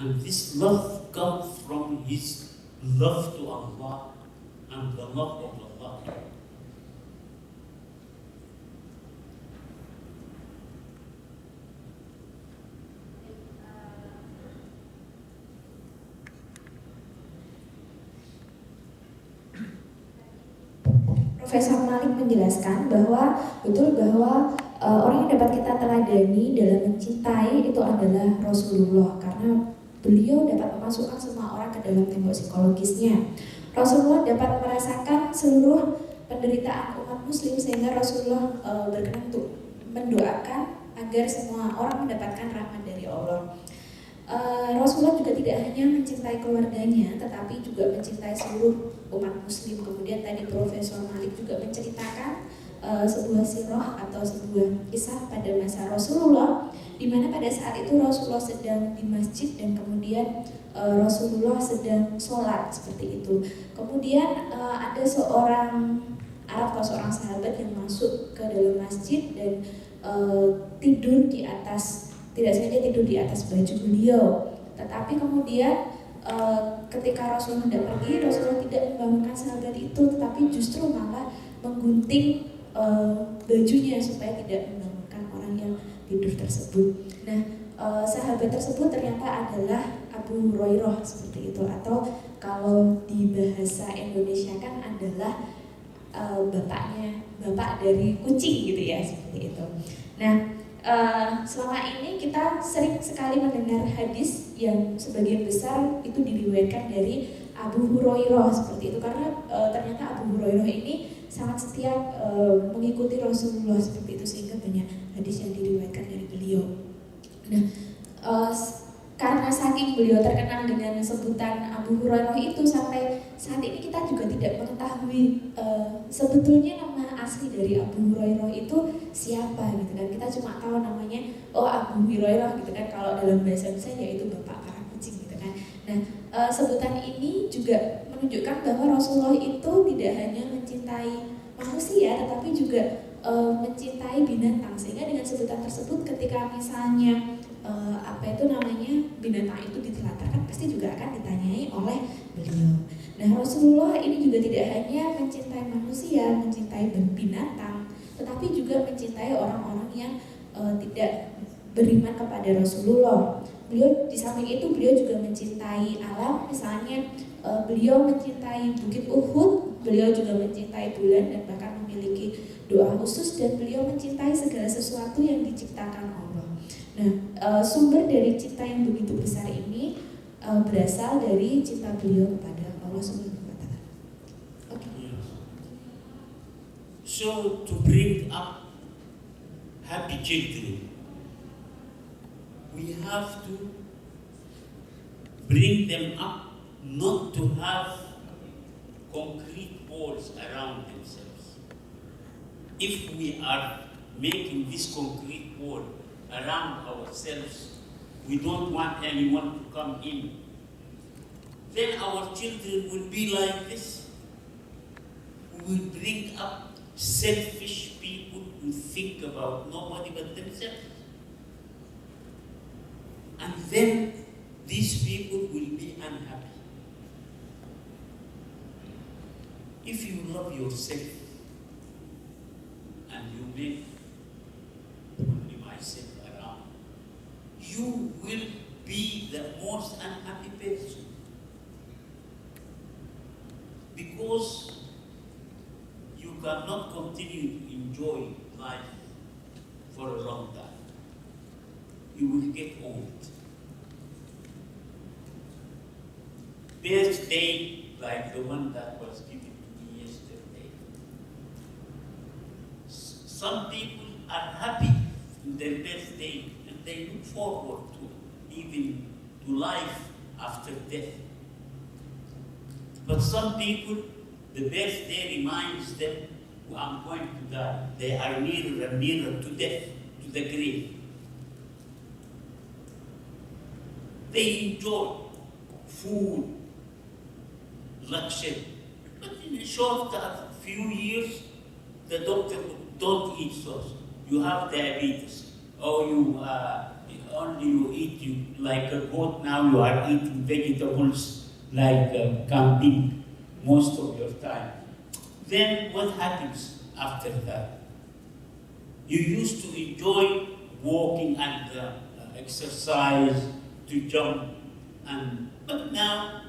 And this love comes from his love to Allah and the love of Allah. Profesor Malik menjelaskan bahwa betul bahwa orang yang dapat kita teladani dalam mencintai itu adalah Rasulullah, karena beliau dapat memasukkan semua orang ke dalam tembok psikologisnya. Rasulullah dapat merasakan seluruh penderitaan umat muslim, sehingga Rasulullah berkenan untuk mendoakan agar semua orang mendapatkan rahmat dari Allah. Rasulullah juga tidak hanya mencintai keluarganya, tetapi juga mencintai seluruh umat muslim. Kemudian tadi Profesor Malik juga menceritakan sebuah sirah atau sebuah kisah pada masa Rasulullah, di mana pada saat itu Rasulullah sedang di masjid dan kemudian Rasulullah sedang sholat seperti itu. Kemudian ada seorang Arab atau seorang sahabat yang masuk ke dalam masjid dan tidur di atas, tidak sengaja tidur di atas baju beliau. Tetapi kemudian ketika Rasulullah hendak pergi, Rasulullah tidak membangunkan sahabat itu, tetapi justru malah menggunting bajunya supaya tidak membangunkan orang yang tidur tersebut. Nah, sahabat tersebut ternyata adalah Abu Hurairah seperti itu, atau kalau di bahasa Indonesia kan adalah bapak dari kucing gitu ya, seperti itu. Nah, selama ini kita sering sekali mendengar hadis yang sebagian besar itu diriwayatkan dari Abu Hurairah seperti itu, karena ternyata Abu Hurairah ini sangat setia mengikuti Rasulullah seperti itu, sehingga banyak hadis yang diriwayatkan dari beliau. Nah, karena saking beliau terkenal dengan sebutan Abu Hurairah itu, sampai saat ini kita juga tidak mengetahui sebetulnya nama asli dari Abu Hurairah itu siapa gitu kan. Kita cuma tahu namanya, oh Abu Hurairah gitu kan, kalau dalam bahasa Indonesia yaitu bapak para kucing gitu kan. Nah, sebutan ini juga menunjukkan bahwa Rasulullah itu tidak hanya mencintai manusia, tetapi juga mencintai binatang, sehingga dengan sebutan tersebut ketika misalnya binatang itu ditelantarkan, pasti juga akan ditanyai oleh beliau. Nah, Rasulullah ini juga tidak hanya mencintai manusia, mencintai binatang, tetapi juga mencintai orang-orang yang tidak beriman kepada Rasulullah. Beliau di samping itu beliau juga mencintai alam, misalnya beliau mencintai Bukit Uhud, beliau juga mencintai bulan dan bahkan memiliki doa khusus, dan beliau mencintai segala sesuatu yang diciptakan Allah. Nah, sumber dari cinta yang begitu besar ini berasal dari cinta beliau kepada Allah Subhanahu wa Ta'ala. Okay. So to bring up happy children, we have to bring them up not to have concrete walls around themselves. If we are making this concrete wall around ourselves, we don't want anyone to come in, then our children will be like this. We will bring up selfish people who think about nobody but themselves. And then these people will be unhappy. If you love yourself and you make only myself around, you will be the most unhappy person. Because you cannot continue to enjoy life for a long time. You will get old. Birthday like the one that was given to me yesterday. Some people are happy in their birthday and they look forward to even to life after death. But some people, the birthday reminds them, well, I'm going to die. They are nearer and nearer to death, to the grave. They enjoy food, luxury. But in a short few years, the doctor would, don't eat sauce. You have diabetes, or you only you eat you like a goat, now you are eating vegetables like camping most of your time. Then what happens after that? You used to enjoy walking and exercise, to jump, but now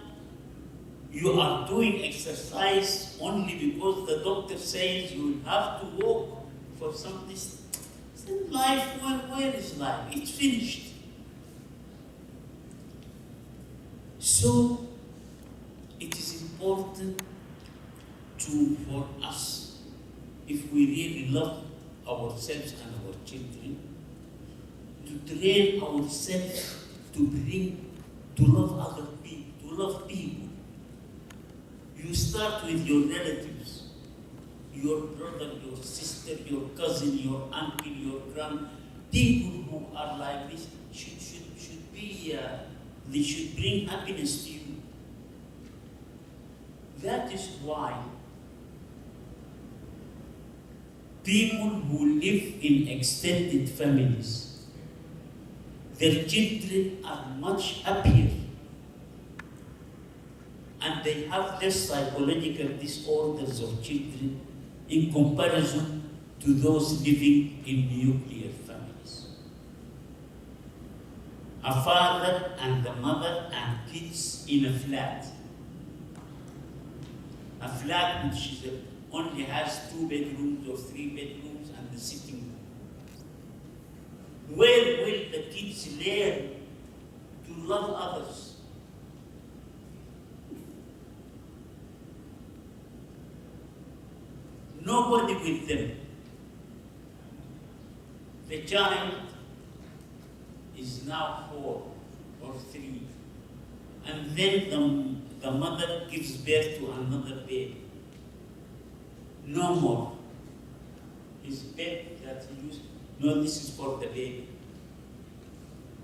you are doing exercise only because the doctor says you will have to walk for some distance. Then life, where is life? It's finished. So it is important for us, if we really love ourselves and our children, to train ourselves to love other people, to love people. You start with your relatives, your brother, your sister, your cousin, your uncle, your grand. People who are like this should be, they should bring happiness to you. That is why people who live in extended families, their children are much happier and they have less psychological disorders of children in comparison to those living in nuclear families. A father and the mother and kids in a flat which only has 2 bedrooms or 3 bedrooms and the sitting room. Where will the kids learn to love others? Nobody with them. The child is now 4 or 3, and then the mother gives birth to another baby. No more. His bed that he used, no, this is for the baby.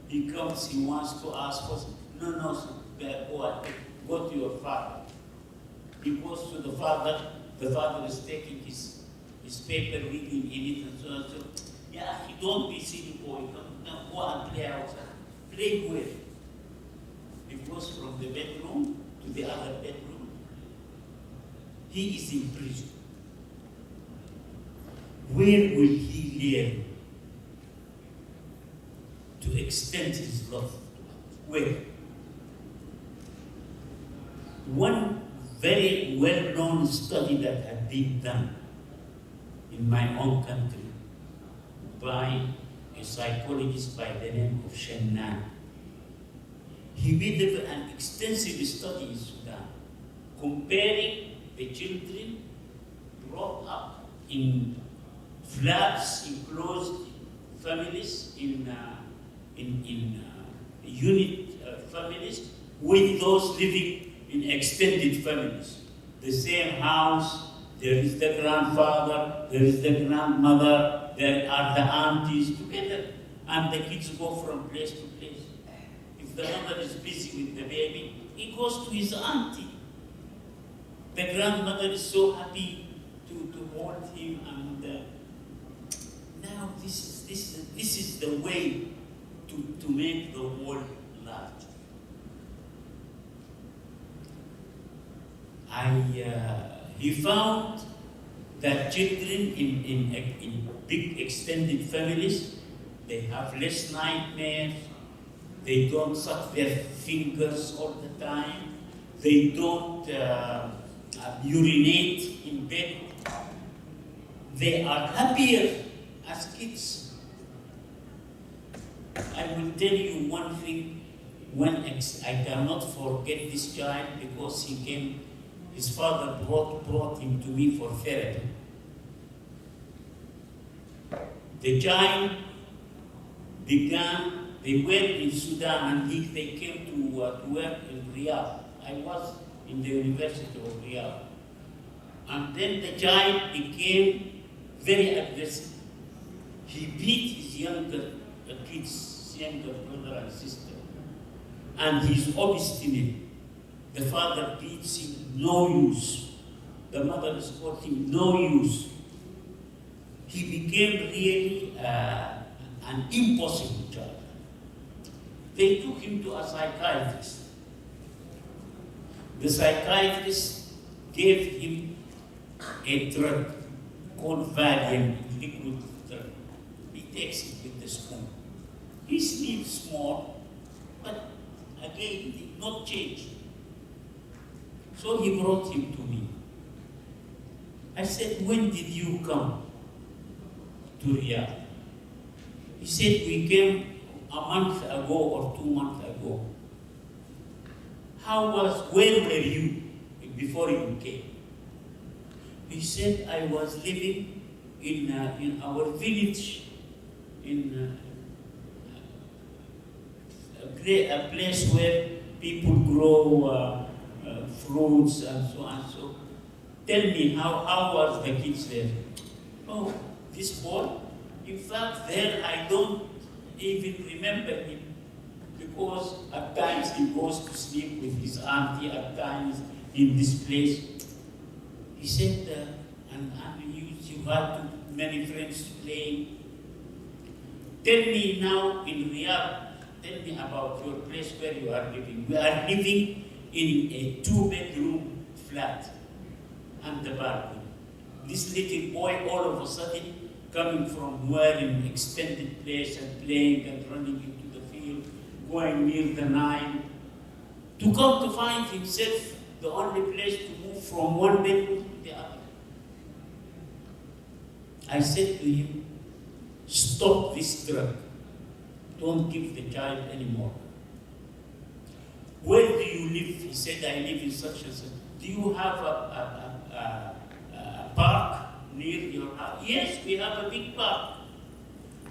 He comes, he wants to ask us, no, son, go to your father. He goes to the father is taking his paper, reading in it, and so on. So, yeah, don't be silly boy, go and play outside. Play where? He goes from the bedroom to the other bedroom. He is in prison. Where will he learn to extend his love? Where? One very well-known study that had been done in my own country by a psychologist by the name of Shennan. He did an extensive study in Sudan, comparing the children brought up in flats, enclosed families, in unit families, with those living in extended families. The same house, there is the grandfather, there is the grandmother, there are the aunties together, and the kids go from place to place. If the mother is busy with the baby, he goes to his auntie. The grandmother is so happy to hold him, and now this is the way to make the world large. He found that children in big extended families, they have less nightmares, they don't suck their fingers all the time, they don't urinate in bed, they are happier as kids. I will tell you one thing, I cannot forget this child because he came, his father brought him to me for therapy. The child they were in Sudan and they came to work in Riyadh. I was in the University of Riyadh. And then the child became very aggressive. He beat his younger brother and sister. And he's obstinate. The father beats him, no use. The mother is him, no use. He became really an impossible child. They took him to a psychiatrist. The psychiatrist gave him a drug called Valium, liquid drug. He takes it with the spoon. He sleeps more, but again, did not change. So he brought him to me. I said, when did you come to Riyadh? He said, we came a month ago or 2 months ago. Where were you before you came? He said, I was living in our village, in a place where people grow fruits and so on. So tell me, how was the kids there? Oh, this boy, in fact, there I don't even remember him, because at times he goes to sleep with his auntie, at times in this place. He said, and you had many friends playing. Tell me now in Riyadh, tell me about your place where you are living. We are living in a 2-bedroom flat and the balcony. This little boy all of a sudden coming from where in extended place and playing and running into the field, going near the Nile, to come to find himself the only place to move from one bedroom to the other. I said to him, stop this drug. Don't give the child anymore. Where do you live? He said, I live in such and such. Do you have a park near your house? Yes, we have a big park.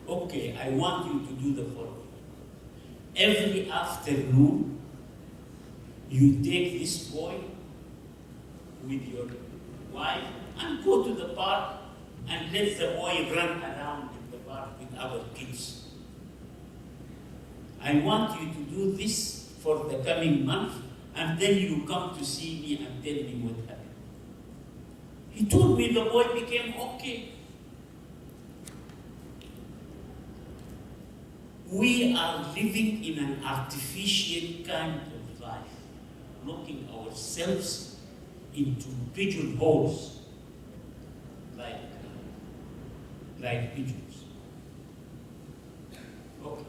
Okay, I want you to do the following. Every afternoon, you take this boy with your wife and go to the park and let the boy run around in the park with other kids. I want you to do this for the coming month, and then you come to see me and tell me what happened. He told me the boy became okay. We are living in an artificial kind of life, locking ourselves into pigeonholes like pigeons. Okay.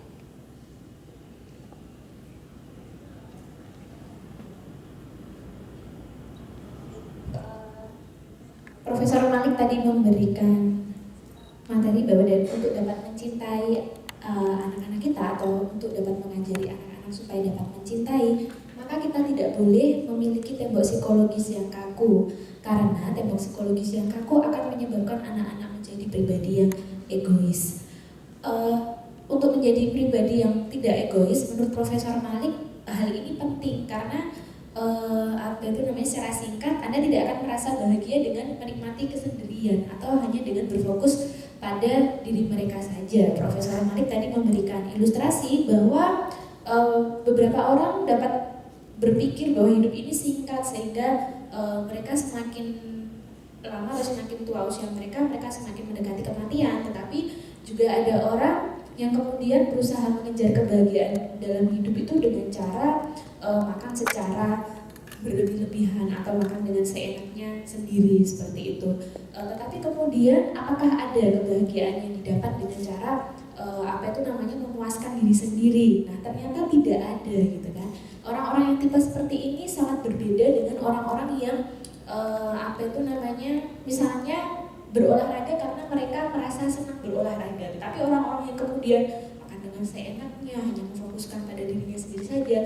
Profesor Malik tadi memberikan materi bahwa untuk dapat mencintai anak-anak kita atau untuk dapat mengajari anak-anak supaya dapat mencintai, maka kita tidak boleh memiliki tembok psikologis yang kaku, karena tembok psikologis yang kaku akan menyebabkan anak-anak menjadi pribadi yang egois. Untuk menjadi pribadi yang tidak egois, menurut Profesor Malik, hal ini penting karena secara singkat, Anda tidak akan merasa bahagia dengan menikmati kesendirian atau hanya dengan berfokus pada diri mereka saja. Profesor Malik tadi memberikan ilustrasi bahwa beberapa orang dapat berpikir bahwa hidup ini singkat sehingga mereka semakin lama atau semakin tua usia mereka semakin mendekati kematian. Tetapi juga ada orang yang kemudian berusaha mengejar kebahagiaan dalam hidup itu dengan cara makan secara berlebih-lebihan atau makan dengan seenaknya sendiri seperti itu. Tetapi kemudian apakah ada kebahagiaan yang didapat dengan cara memuaskan diri sendiri? Nah, ternyata tidak ada gitu kan. Orang-orang yang tipe seperti ini sangat berbeda dengan orang-orang yang misalnya berolahraga karena mereka merasa senang berolahraga. Tetapi orang-orang yang kemudian makan dengan seenaknya, hanya memfokuskan pada dirinya sendiri saja,